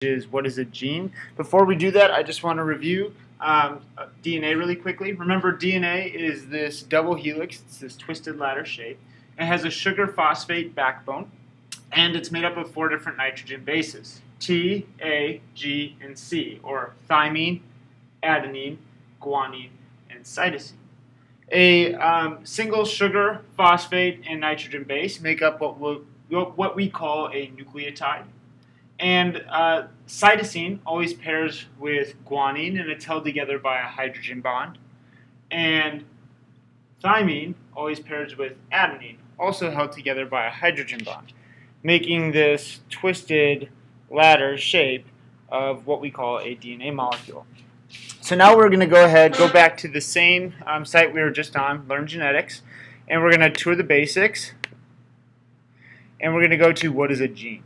is what is a gene. Before we do that, I just want to review DNA really quickly. Remember, DNA is this double helix, it's this twisted ladder shape. It has a sugar phosphate backbone, and it's made up of 4 different nitrogen bases: T, A, G, and C, or thymine, adenine, guanine, and cytosine. A single sugar, phosphate, and nitrogen base make up what we call a nucleotide. And cytosine always pairs with guanine, and it's held together by a hydrogen bond. And thymine always pairs with adenine, also held together by a hydrogen bond, making this twisted ladder shape of what we call a DNA molecule. So now we're going to go back to the same site we were just on, Learn Genetics, and we're going to tour the basics, and we're going to go to what is a gene.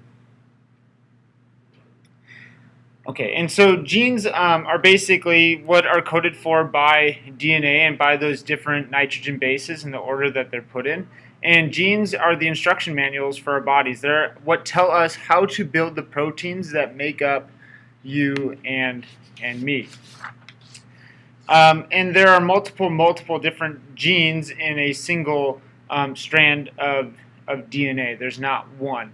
Okay, and so genes are basically what are coded for by DNA and by those different nitrogen bases in the order that they're put in. And genes are the instruction manuals for our bodies. They're what tell us how to build the proteins that make up you and me. And there are multiple different genes in a single strand of DNA. There's not one.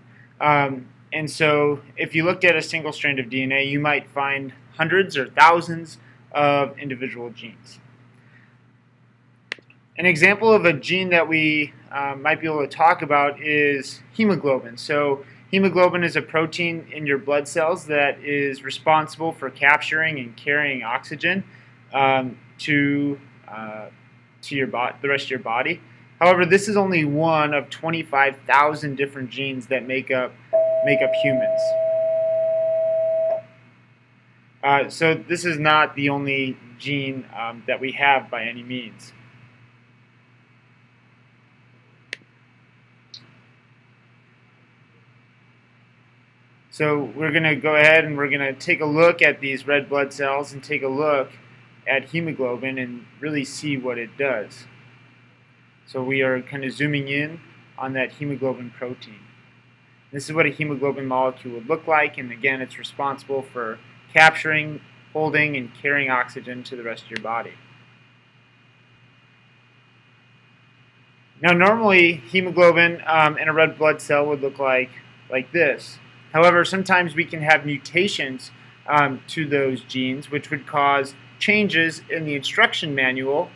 And so if you looked at a single strand of DNA, you might find hundreds or thousands of individual genes. An example of a gene that we might be able to talk about is hemoglobin. So hemoglobin is a protein in your blood cells that is responsible for capturing and carrying oxygen to the rest of your body. However, this is only one of 25,000 different genes that make up humans. So this is not the only gene that we have by any means. So we're going to go ahead and we're going to take a look at these red blood cells and take a look at hemoglobin and really see what it does. So we are kind of zooming in on that hemoglobin protein. This is what a hemoglobin molecule would look like, and again, it's responsible for capturing, holding, and carrying oxygen to the rest of your body. Now, normally, hemoglobin in a red blood cell would look like this. However, sometimes we can have mutations to those genes, which would cause changes in the instruction manual.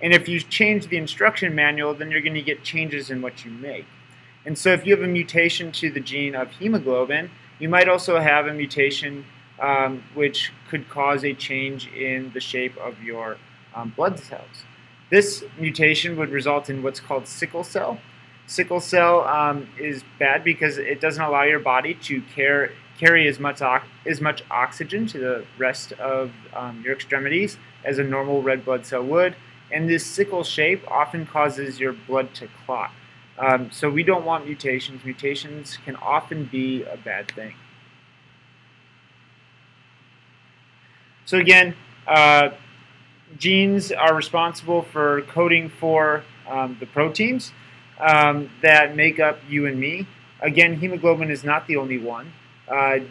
And if you change the instruction manual, then you're going to get changes in what you make. And so if you have a mutation to the gene of hemoglobin, you might also have a mutation which could cause a change in the shape of your blood cells. This mutation would result in what's called sickle cell. Sickle cell is bad because it doesn't allow your body to carry as much oxygen to the rest of your extremities as a normal red blood cell would. And this sickle shape often causes your blood to clot. So we don't want mutations. Mutations can often be a bad thing. So again, genes are responsible for coding for the proteins that make up you and me. Again, hemoglobin is not the only one.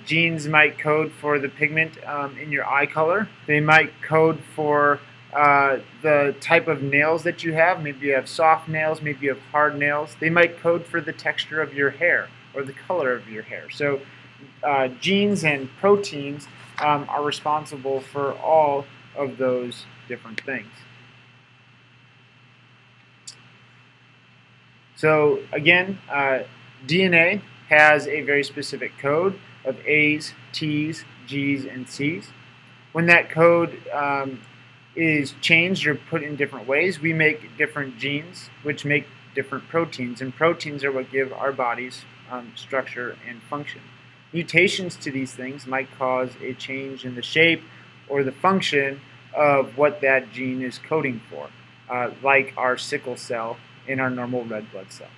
Genes might code for the pigment in your eye color. They might code for the type of nails that you have. Maybe you have soft nails, maybe you have hard nails. They might code for the texture of your hair or the color of your hair. So genes and proteins are responsible for all of those different things. So again, DNA has a very specific code of A's, T's, G's, and C's. When that code is changed or put in different ways, we make different genes which make different proteins, and proteins are what give our bodies structure and function. Mutations to these things might cause a change in the shape or the function of what that gene is coding for, like our sickle cell in our normal red blood cell.